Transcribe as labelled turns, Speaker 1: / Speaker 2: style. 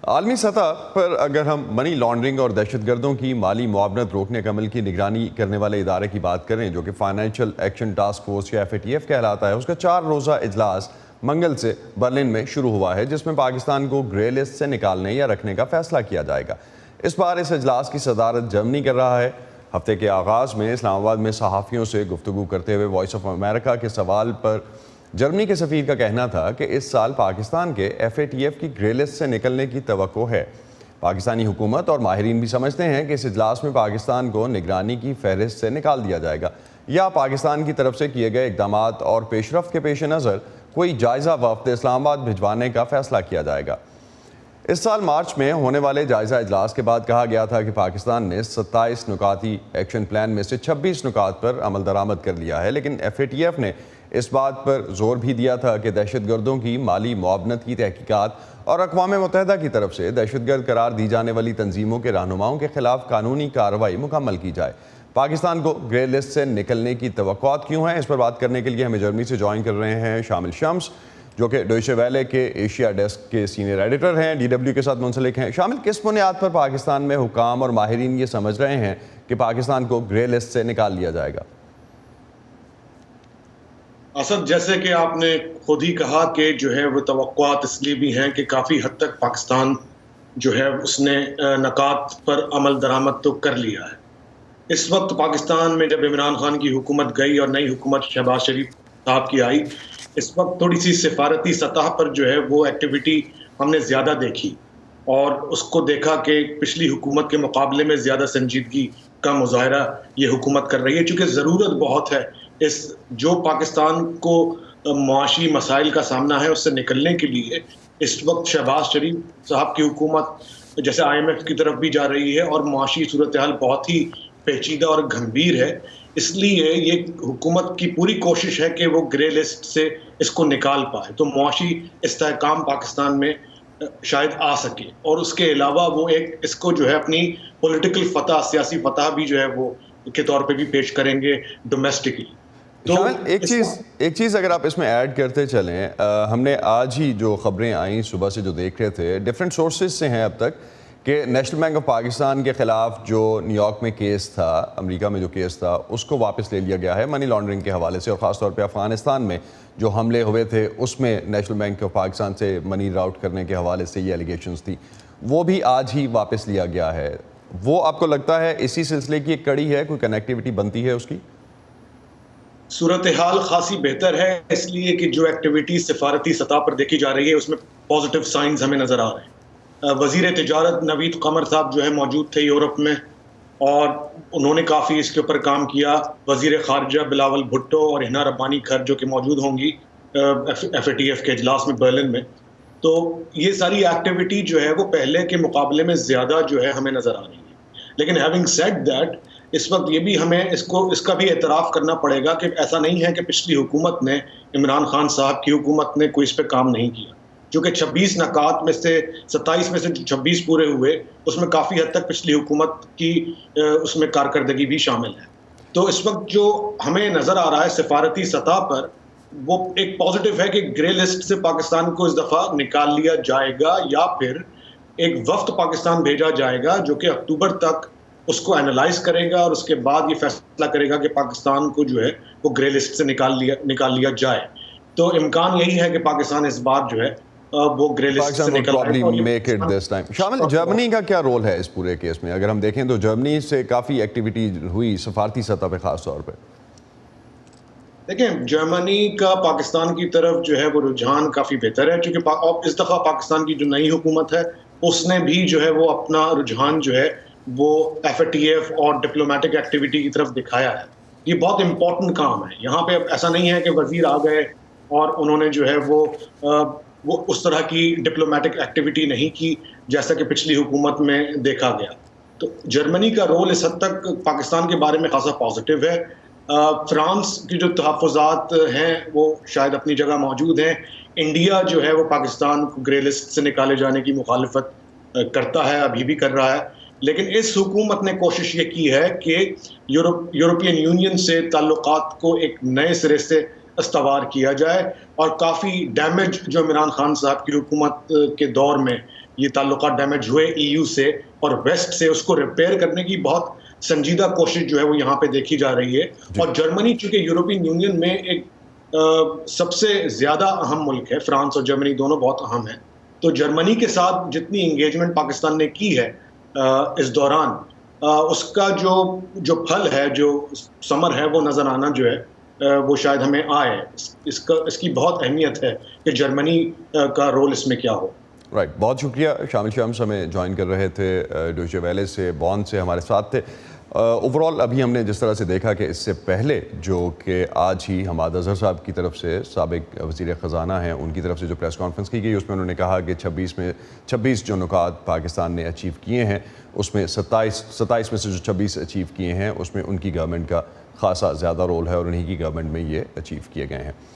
Speaker 1: عالمی سطح پر اگر ہم منی لانڈرنگ اور دہشت گردوں کی مالی معاونت روکنے کے عمل کی نگرانی کرنے والے ادارے کی بات کریں جو کہ فائنینشیل ایکشن ٹاسک فورس یا FATF کہلاتا ہے، اس کا 4 روزہ اجلاس منگل سے برلن میں شروع ہوا ہے، جس میں پاکستان کو گرے لسٹ سے نکالنے یا رکھنے کا فیصلہ کیا جائے گا۔ اس بار اس اجلاس کی صدارت جرمنی کر رہا ہے۔ ہفتے کے آغاز میں اسلام آباد میں صحافیوں سے گفتگو کرتے ہوئے وائس آف امریکہ کے سوال پر جرمنی کے سفیر کا کہنا تھا کہ اس سال پاکستان کے FATF کی گرے لسٹ سے نکلنے کی توقع ہے۔ پاکستانی حکومت اور ماہرین بھی سمجھتے ہیں کہ اس اجلاس میں پاکستان کو نگرانی کی فہرست سے نکال دیا جائے گا یا پاکستان کی طرف سے کیے گئے اقدامات اور پیش رفت کے پیش نظر کوئی جائزہ وفد اسلام آباد بھجوانے کا فیصلہ کیا جائے گا۔ اس سال مارچ میں ہونے والے جائزہ اجلاس کے بعد کہا گیا تھا کہ پاکستان نے 27 نکاتی ایکشن پلان میں سے 26 نکات پر عمل درآمد کر لیا ہے، لیکن FATF نے اس بات پر زور بھی دیا تھا کہ دہشت گردوں کی مالی معاونت کی تحقیقات اور اقوام متحدہ کی طرف سے دہشت گرد قرار دی جانے والی تنظیموں کے رہنماؤں کے خلاف قانونی کارروائی مکمل کی جائے۔ پاکستان کو گرے لسٹ سے نکلنے کی توقعات کیوں ہیں، اس پر بات کرنے کے لیے ہمیں جرمنی سے جوائن کر رہے ہیں شامل شمس، جو کہ ڈوئچے ویلے کے ایشیا ڈیسک کے سینئر ایڈیٹر ہیں، DW کے ساتھ منسلک ہیں۔ شامل، کس بنیاد پر پاکستان میں حکام اور ماہرین یہ سمجھ رہے ہیں کہ پاکستان کو گرے لسٹ سے نکال لیا جائے گا؟
Speaker 2: اسد، جیسے کہ آپ نے خود ہی کہا کہ جو ہے وہ توقعات اس لیے بھی ہیں کہ کافی حد تک پاکستان جو ہے اس نے نکات پر عمل درآمد تو کر لیا ہے۔ اس وقت پاکستان میں جب عمران خان کی حکومت گئی اور نئی حکومت شہباز شریف صاحب کی آئی، اس وقت تھوڑی سی سفارتی سطح پر جو ہے وہ ایکٹیویٹی ہم نے زیادہ دیکھی اور اس کو دیکھا کہ پچھلی حکومت کے مقابلے میں زیادہ سنجیدگی کا مظاہرہ یہ حکومت کر رہی ہے، چونکہ ضرورت بہت ہے جو پاکستان کو معاشی مسائل کا سامنا ہے اس سے نکلنے کے لیے۔ اس وقت شہباز شریف صاحب کی حکومت جیسے IMF کی طرف بھی جا رہی ہے اور معاشی صورتحال بہت ہی پیچیدہ اور گھمبیر ہے، اس لیے یہ حکومت کی پوری کوشش ہے کہ وہ گرے لسٹ سے اس کو نکال پائے تو معاشی استحکام پاکستان میں شاید آ سکے، اور اس کے علاوہ وہ اس کو جو ہے اپنی پولیٹیکل فتح، سیاسی فتح بھی جو ہے وہ کے طور پہ بھی پیش کریں گے ڈومیسٹکلی۔
Speaker 1: ایک چیز اگر آپ اس میں ایڈ کرتے چلیں، ہم نے آج ہی جو خبریں آئیں صبح سے جو دیکھ رہے تھے ڈیفرنٹ سورسز سے ہیں اب تک، کہ نیشنل بینک آف پاکستان کے خلاف جو نیو یارک میں کیس تھا، امریکہ میں جو کیس تھا، اس کو واپس لے لیا گیا ہے منی لانڈرنگ کے حوالے سے، اور خاص طور پہ افغانستان میں جو حملے ہوئے تھے اس میں نیشنل بینک آف پاکستان سے منی راؤٹ کرنے کے حوالے سے یہ ایلیگیشنز تھی، وہ بھی آج ہی واپس لیا گیا ہے۔ وہ آپ کو لگتا ہے اسی سلسلے کی ایک کڑی ہے، کوئی کنیکٹیوٹی بنتی ہے اس کی؟
Speaker 2: صورتحال خاصی بہتر ہے، اس لیے کہ جو ایکٹیویٹی سفارتی سطح پر دیکھی جا رہی ہے اس میں پازیٹیو سائنز ہمیں نظر آ رہے ہیں۔ وزیر تجارت نوید قمر صاحب جو ہے موجود تھے یورپ میں، اور انہوں نے کافی اس کے اوپر کام کیا۔ وزیر خارجہ بلاول بھٹو اور ہنا ربانی کھر جو کہ موجود ہوں گی FATF کے اجلاس میں برلن میں، تو یہ ساری ایکٹیویٹی جو ہے وہ پہلے کے مقابلے میں زیادہ جو ہے ہمیں نظر آ رہی ہے۔ لیکن ہیونگ سیڈ دیٹ، اس وقت یہ بھی ہمیں اس کا بھی اعتراف کرنا پڑے گا کہ ایسا نہیں ہے کہ پچھلی حکومت نے، عمران خان صاحب کی حکومت نے کوئی اس پہ کام نہیں کیا، کیونکہ 26 نکات میں سے 27 میں سے 26 پورے ہوئے، اس میں کافی حد تک پچھلی حکومت کی اس میں کارکردگی بھی شامل ہے۔ تو اس وقت جو ہمیں نظر آ رہا ہے سفارتی سطح پر، وہ ایک پازیٹیو ہے کہ گرے لسٹ سے پاکستان کو اس دفعہ نکال لیا جائے گا، یا پھر ایک وفد پاکستان بھیجا جائے گا جو کہ اکتوبر تک اس کو اینالائز کرے گا اور اس کے بعد یہ فیصلہ کرے گا کہ پاکستان کو جو ہے وہ گرے لسٹ سے نکال لیا جائے۔ تو امکان یہی ہے کہ پاکستان اس بار جو ہے وہ گرے لسٹ سے نکل
Speaker 1: آئے۔ شامل، جرمنی کا کیا رول ہے اس پورے کیس میں؟ اگر ہم دیکھیں تو جرمنی سے کافی ایکٹیویٹی ہوئی سفارتی سطح پہ خاص طور پہ۔
Speaker 2: دیکھیں، جرمنی کا پاکستان کی طرف جو ہے وہ رجحان کافی بہتر ہے، چونکہ اس دفعہ پاکستان کی جو نئی حکومت ہے اس نے بھی جو ہے وہ اپنا رجحان جو ہے وہ FATF اور ڈپلومیٹک ایکٹیویٹی کی طرف دکھایا ہے۔ یہ بہت امپورٹنٹ کام ہے۔ یہاں پہ ایسا نہیں ہے کہ وزیر آ گئے اور انہوں نے جو ہے وہ اس طرح کی ڈپلومیٹک ایکٹیویٹی نہیں کی جیسا کہ پچھلی حکومت میں دیکھا گیا۔ تو جرمنی کا رول اس حد تک پاکستان کے بارے میں خاصا پازیٹیو ہے۔ فرانس کی جو تحفظات ہیں وہ شاید اپنی جگہ موجود ہیں۔ انڈیا جو ہے وہ پاکستان کو گرے لسٹ سے نکالے جانے کی مخالفت کرتا ہے، ابھی بھی کر رہا ہے، لیکن اس حکومت نے کوشش یہ کی ہے کہ یورپین یونین سے تعلقات کو ایک نئے سرے سے استوار کیا جائے، اور کافی ڈیمیج جو عمران خان صاحب کی حکومت کے دور میں یہ تعلقات ڈیمیج ہوئے EU سے اور ویسٹ سے، اس کو ریپیئر کرنے کی بہت سنجیدہ کوشش جو ہے وہ یہاں پہ دیکھی جا رہی ہے. اور جرمنی چونکہ یورپین یونین میں ایک سب سے زیادہ اہم ملک ہے، فرانس اور جرمنی دونوں بہت اہم ہیں، تو جرمنی کے ساتھ جتنی انگیجمنٹ پاکستان نے کی ہے اس دوران، اس کا جو پھل ہے، جو ثمر ہے، وہ نظر آنا جو ہے وہ شاید ہمیں آئے. اس کی بہت اہمیت ہے کہ جرمنی کا رول اس میں کیا ہو.
Speaker 1: رائٹ، بہت شکریہ. شامل شمس ہمیں جوائن کر رہے تھے ڈویچے ویلے سے، بون سے ہمارے ساتھ تھے. اوورال ابھی ہم نے جس طرح سے دیکھا کہ اس سے پہلے جو کہ آج ہی حماد اظہر صاحب کی طرف سے، سابق وزیر خزانہ ہیں، ان کی طرف سے جو پریس کانفرنس کی گئی، اس میں انہوں نے کہا کہ 26 جو نکات پاکستان نے اچیو کیے ہیں، اس میں 27 میں سے جو 26 اچیو کیے ہیں، اس میں ان کی گورنمنٹ کا خاصا زیادہ رول ہے اور انہی کی گورنمنٹ میں یہ اچیو کیے گئے ہیں.